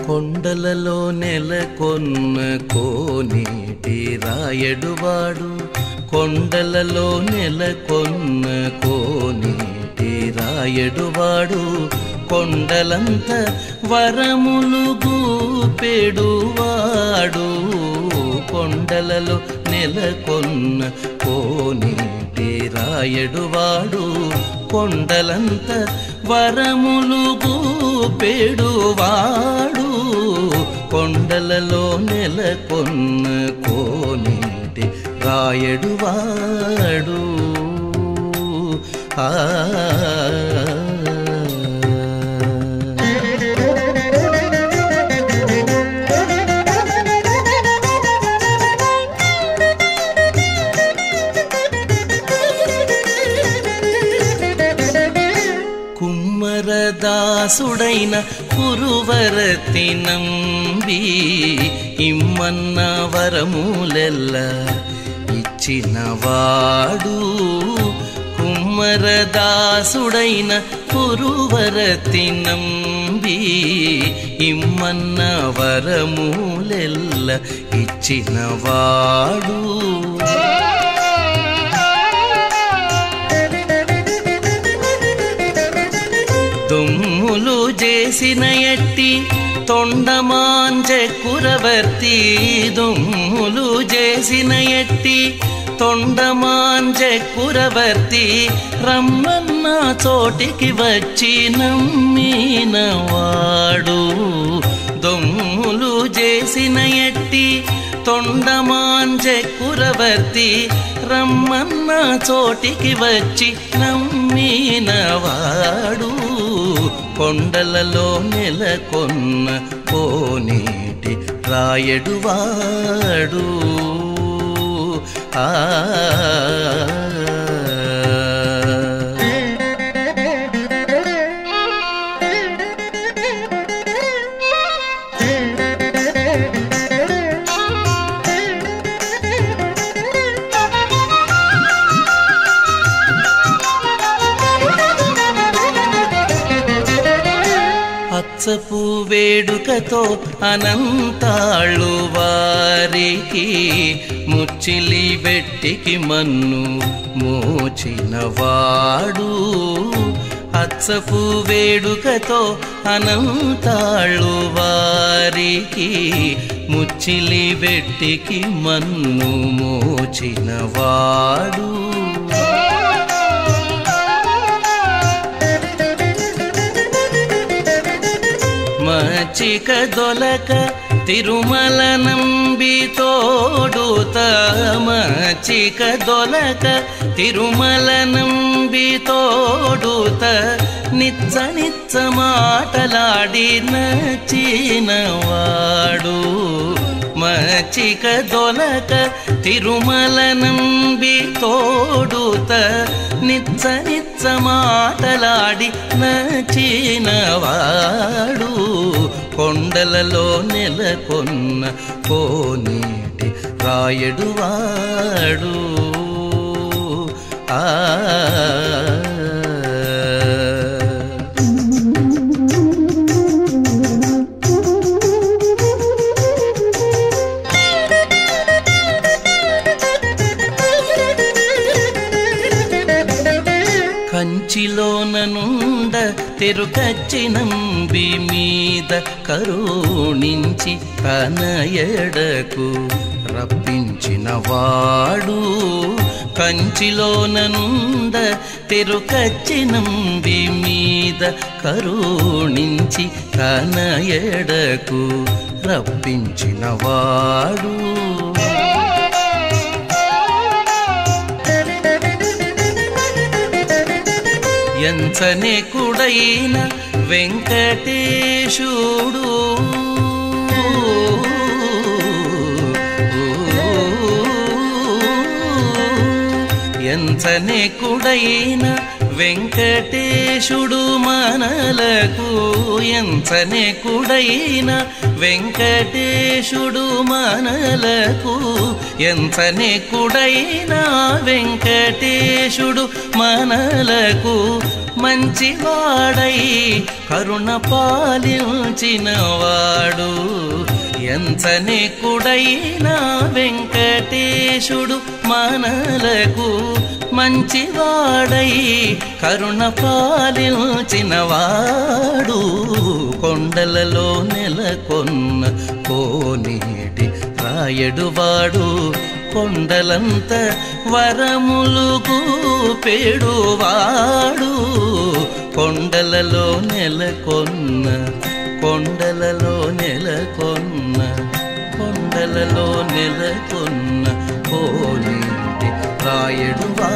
కొండలలో నెలకొన్న కోనేటి రాయడువాడు, కొండలలో నెలకొన్న కోనేటి రాయడువాడు, కొండలంత వరములు గూపెడువాడు. కొండలలో నెలకొన్న కోనేటి రాయడువాడు, కొండలంత వరములు గూపెడువాడు. కొండలలో నెలకొన్న కోనేటి రాయడువాడు. ఆ కుమ్మరదాసుడైన కురువరతి నంబి, ఇమ్మన్న వరములెల్ల ఇచ్చినవాడు. కుమ్మరదాసుడైన కురువరతి నంబి, ఇమ్మన్న వరములెల్ల ఇచ్చినవాడు. దుమ్ములు చేసిన ఎట్టి తొండమాంచె కురవర్తి, దుమ్ములు చేసిన ఎట్టి తొండమాంచె కురవర్తి, రమ్మన్న చోటికి వచ్చి నమ్మినవాడు. దొమ్ములు చేసిన ఎట్టి తొండమాంచె కురవర్తి, రమ్మన్న చోటికి వచ్చి నమ్మినవాడు. కొండలలో నెలకొన్న కోనేటి రాయడువాడు. ఆ అచ్చపు వేడుకతో అనంతాళ్ళు వారికి, ముచ్చిలి వెట్టికి మన్ను మోచినవాడు. అచ్చపు వేడుకతో అనంతాళ్ళు వారికి, ముచ్చిలి వెట్టికి మన్ను మోచినవాడు. మచ్చిక దొలక తిరుమల నంబి తోడుత, మచ్చిక దొలక తిరుమల నంబి తోడుత, నిచ్చ నిచ్చ మాటలాడి నచ్చినవాడు. మచ్చిక దొలక తిరుమల నంబి తోడుత, నిచ్చ నిచ్చ మాటలాడి నచ్చినవాడు. కొండలలో నెలకొన్న కోనేటి రాయడువాడు. ఆ కంచిలోననుండ తెరుకచ్చి నంబి మీద కరుణించి కనయడకు రప్పించినవాడు. కంచిలోననుండ తెరుకచ్చి నంబి మీద కరుణించి కనయడకు రప్పించినవాడు. ఎంచనేకుడైన వెంకటేశుడు, ఎంచనేకుడైన వెంకటేశుడు మనలకు ఎంచనెకుడైన వెంకటేశుడు మనలకు ఎంచనెకుడైన వెంకటేశుడు మనలకు మంచివాడై కరుణ పాలించినవాడు ఎంచనెకుడైన వెంకటేశుడు మనలకు మంచివాడై కరుణ పాలించినవాడు కొండలలో నెలకొన్న కోనేటి రాయడువాడు కొండలంత వరములుగు పేడువాడు కొండలలో నెలకొన్న కోనేటి రాయడువాడు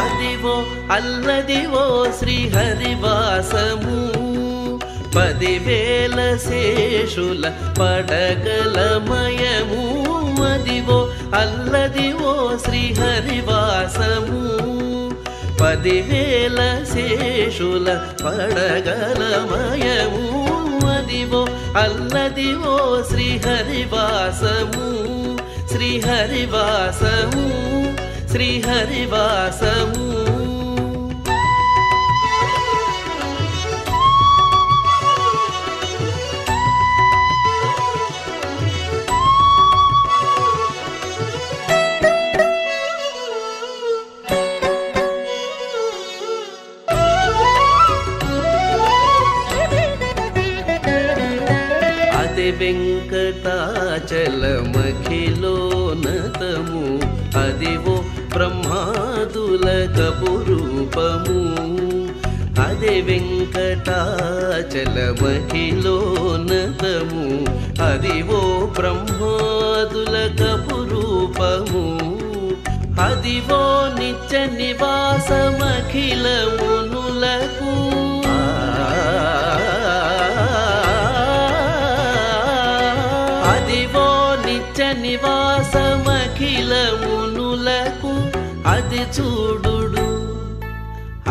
అదివో అల్లదివో శ్రీహరివాసము 10,000 శేషుల పడగలమయము అదివో అల్లదివో శ్రీహరివాసము 10,000 శేషుల పడగలమయము అదివో అల్లదివో శ్రీహరివాసము శ్రీహరివాసము శ్రీహరివాసము వెంకటాచలమఖిలోనతము అదివో బ్రహ్మాదుల కపురూపము అదే వెంకటాచలమఖిలోనతము అదివో బ్రహ్మాదుల కపురూపము అదివో నిత్య నివాసమఖిలమునులకు అదివో నిత్య నివాసమఖిలమునులకు అది చూడుడు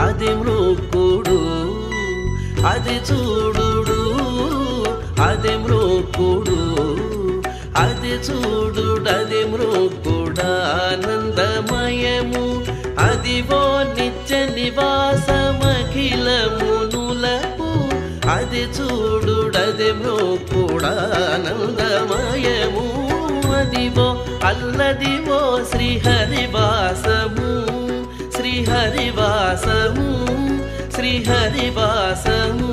అది మృక్కుడు అది చూడుడు అది మృక్కుడు అది చూడుడు అది మృక్కుడానందమయము అదివో నిత్య నివాసమఖిలమునులకు అది చూడుడది మృక్కుడానందమయము అదివో అల్లదివో శ్రీహరివాసము శ్రీహరివాసము శ్రీహరివాసము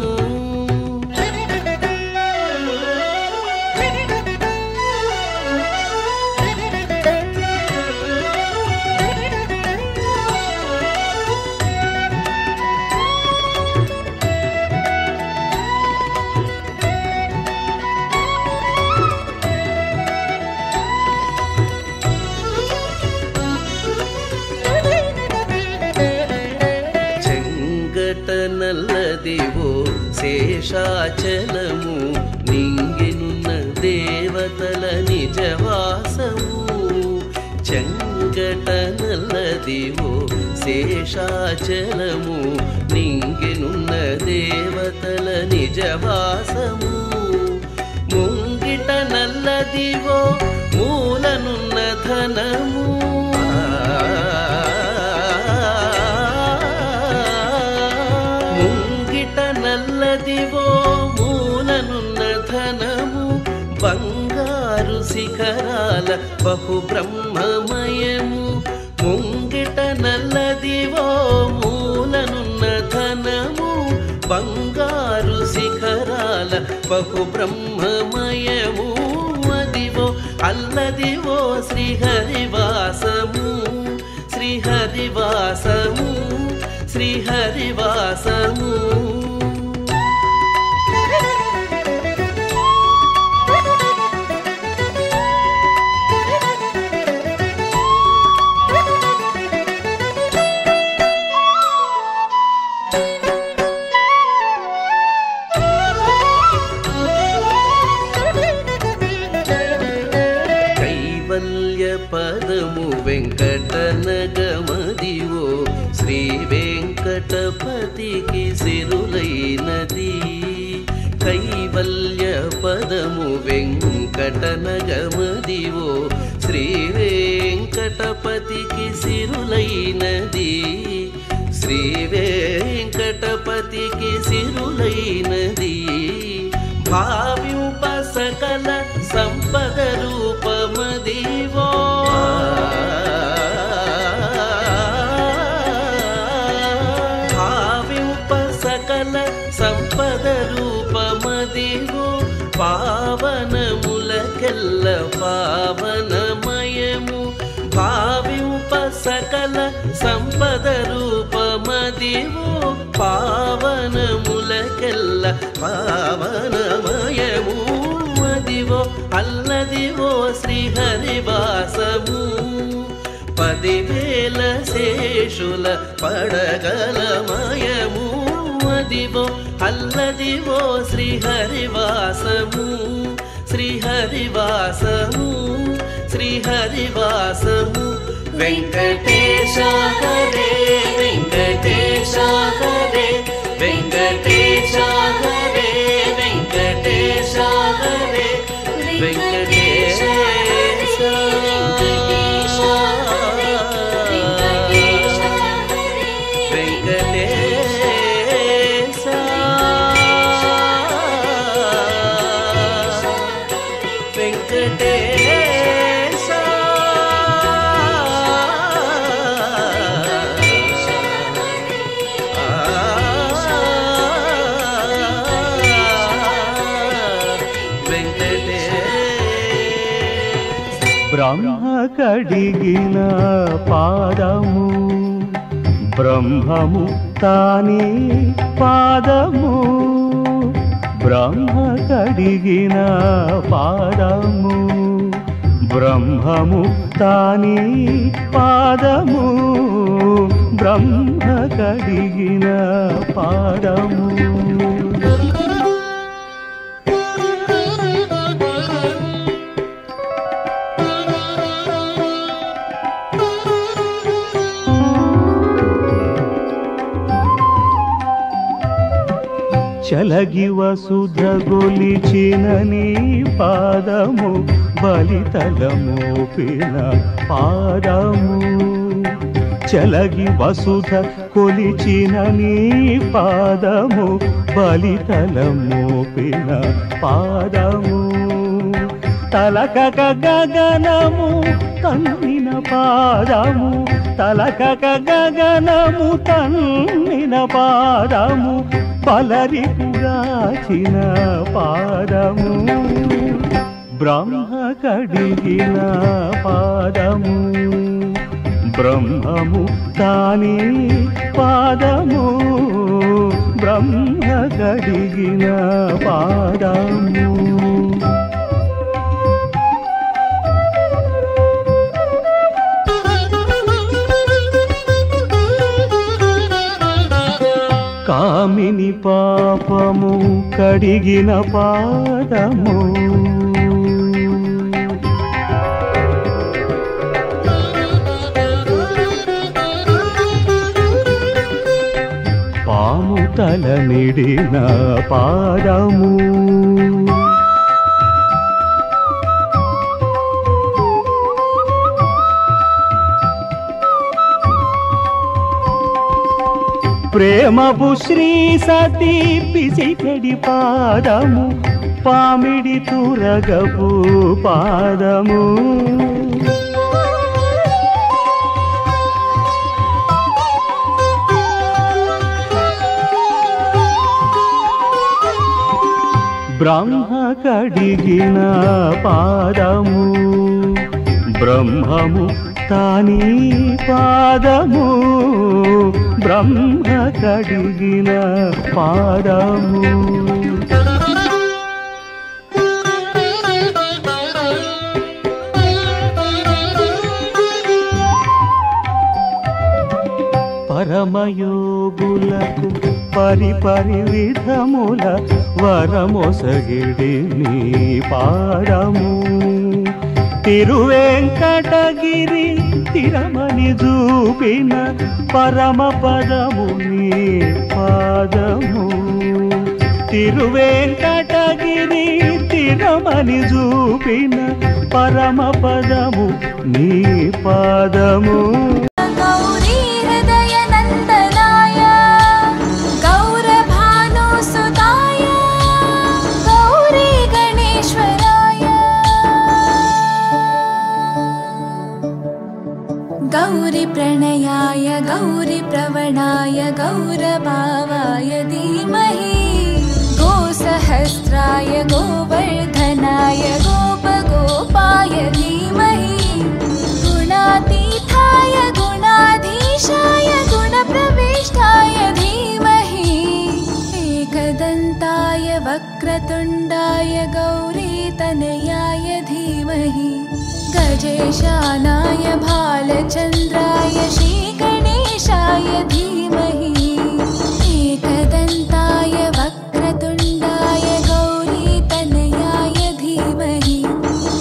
నల్లదివో శేషాచలము నింగినున్న దేవతల నిజవాసము చెంగట నల్లదివో శేషాచలము నింగినున్న దేవతల నిజవాసము ముంగిట నల్లదివో మూలనున్న ధనము నల్లదివో మూలనున్న ధనము బంగారు శిఖరాల బహు బ్రహ్మమయము ముంగిట నల్లదివో మూలనున్న ధనము బంగారు శిఖరాల బహు బ్రహ్మమయము అదివో అల్లదివో శ్రీహరివాసము శ్రీహరివాసము శ్రీహరివాసము కైవల్య పదము వెంకటనగరము వెంకటనగమదివో శ్రీ వెంకటపతికి సిరులైనది శ్రీ వెంకటపతికి సిరులైనది భావ్యుప సకల సంపద రూపమదివో భావ్యుప సకల సంపద రూపమదివో పావనములకెల్ల పావనమయము భావ్యుప సకల సంపద రూపమదివో పావనములకెల్ల పావనమయము అదివో అల్లదివో శ్రీహరివాసము 10,000 శేషుల పడగలమయము అదివో అల్లదివో శ్రీహరివాసము శ్రీహరివాసము శ్రీహరివాసము వెంకటేశ హరే వెంకటేశ హరే వెంకటేశ హరే వెంకటేశ హరే వెంకటేశ బ్రహ్మ కడిగిన పాదము బ్రహ్మము తానే పాదము బ్రహ్మ కడిగిన పాదము బ్రహ్మము తానే పాదము బ్రహ్మ కడిగిన పాదము చలగి వసుధ గొలిచిన నీ పాదము బలితలమోపిన పాదము చలగి వసుధ కొలిచిన నీ పాదము బలితలమోపిన పాదము తలకక గగనము తన్నిన పాదము తలకక గగనము తన్నిన పాదము పలరిపుగాచిన పాదము బ్రహ్మ కడిగిన పాదము బ్రహ్మము తానే పాదము బ్రహ్మ కడిగిన పాదము కామిని పాపము కడిగిన పాదము పాము తల నిడిన పాదము ప్రేమపు శ్రీ సతీ పిసికెడి పాదము పామిడి తురగపు పాదము బ్రహ్మ కడిగిన పాదము బ్రహ్మము తానే పాదము బ్రహ్మ కడిగిన పాదము పరమయోగులకు పరిపరి విధముల వరమొసగిడి నీ పాదము తిరువెంకటగిరి తిరమని చూపిన పరమ పదము నీ పాదము తిరువెంకటగిరి స్థిరమని చూపిన పరమ పదము నీ పాదము. గౌరీ హృదయ నందనాయ గౌరభానుసుతాయ గౌరీ గణేశ్వరాయ గౌరీ ప్రణయాయ గౌరీ ప్రవణాయ గౌరభావాయ ధీమహి गोसहस्राय गोवर्धनाय गोपगोपाय धीमहि गुणातीताय गुणाधीशाय गुणप्रविष्टाय धीमहि एकदन्ताय वक्रतुण्डाय गौरीतनयाय धीमहि गजेशानाय भालचन्द्राय श्रीगणेशाय धीमहि एकदन्ताय वक्रतुण्डाय गौरीतनयाय धीमहि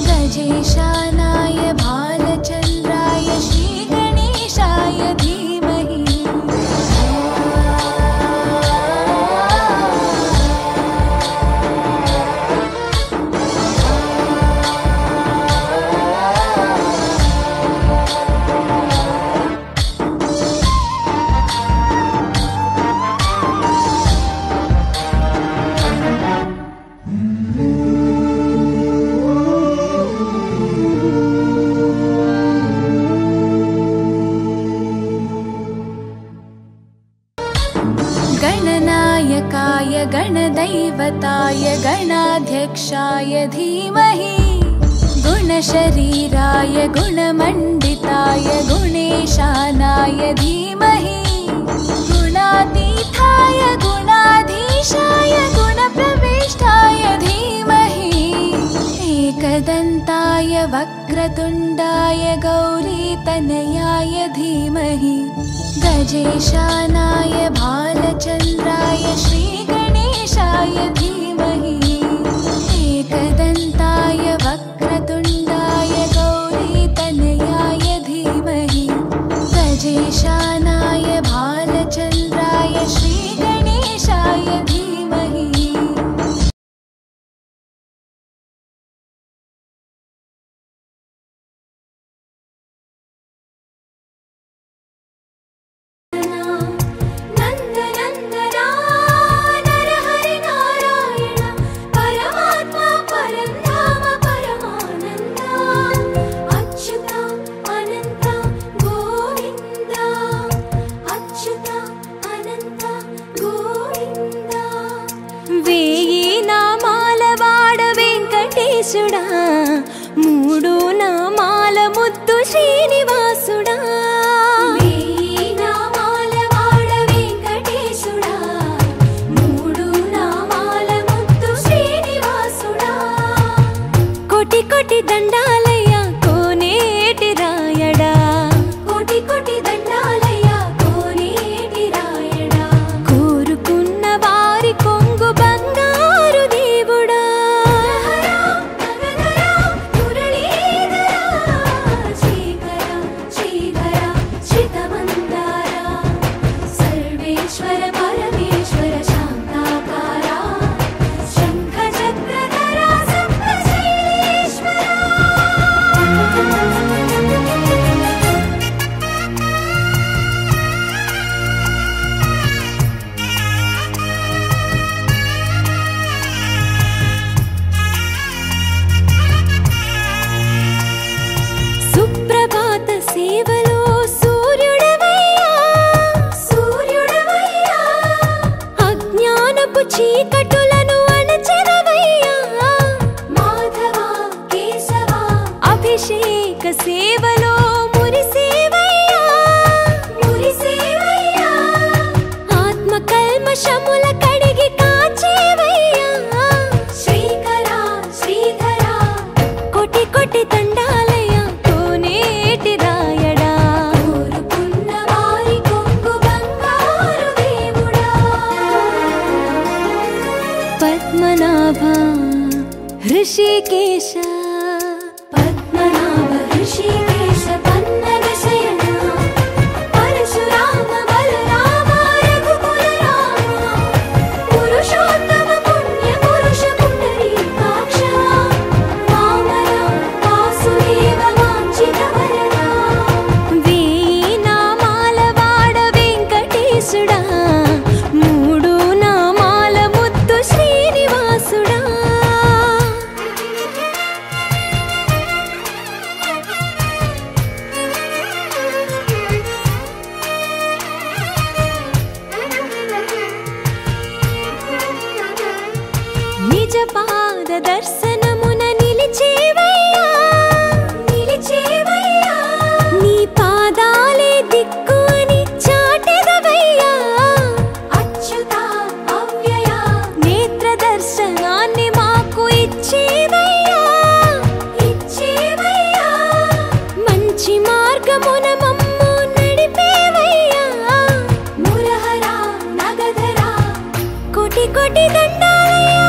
गजेशानाय भालचन्द्राय श्रीगणेशाय धीमहि गणनायकाय गणदैवताय गणाध्यक्षाय धीमहि गुणशरीराय गुणमण्डिताय गुणेशानाय धीमहि गुणातीताय गुणाधीशाय गुणप्रविष्टाय धीमहि एकदन्ताय वक्रतुण्डाय गौरीतनयाय धीमहि गजेशानाय भालचन्द्राय श्रीगणेशाय धीमहि एकदन्ताय वक्रतुण्डाय गौरीतनयाय धीमहि गजेशानाय भालचन्द्राय श्रीगणेशाय धीमहि మూడు నామాల ముద్దు శ్రీనివాసుడా నామాల వాడ వెంకటేశుడా మూడు నామాల ముద్దు శ్రీనివాసుడా కోటి కోటి దండాలయ్య కోనేటి రాయడా కోటి కోటి దండాలయ్య కోనేటి రాయడా కోరుకున్న వారి కొంగు బంగారు దేవుడా చీకటులను అణచెదవయ్యా మాధవ కేశవ అభిషేక సేవలో మురిసేవయ్యా మురిసేవయ్యా ఆత్మ కల్మషముల కడిగి కాచేవయ్యా శ్రీకర శ్రీధర కోటి కోటి దండాలయ్యా కోనేటి రాయడా కోరుకున్న వారి కొంగు బంగారు దేవుడా పద్మనాభ హృషికేశ పద్మనాభ హృషికేశ పన్నగ శయన పరశురామ బలరామ రఘుకుల రామ పురుషోత్తమ పుణ్య పురుష పుండరీకాక్ష దర్శనమున నిలిచేవయ్యా నీ పాదాలే దిక్కు అని చాటెదవయ్యా అచ్యుత అవ్యయ నేత్ర దర్శనాన్ని మాకు ఇచ్చేవయ్యా మంచి మార్గమున మమ్ము నడిపేవయ్యా మురహర నగధర కోటి కోటి దండాలయ్యా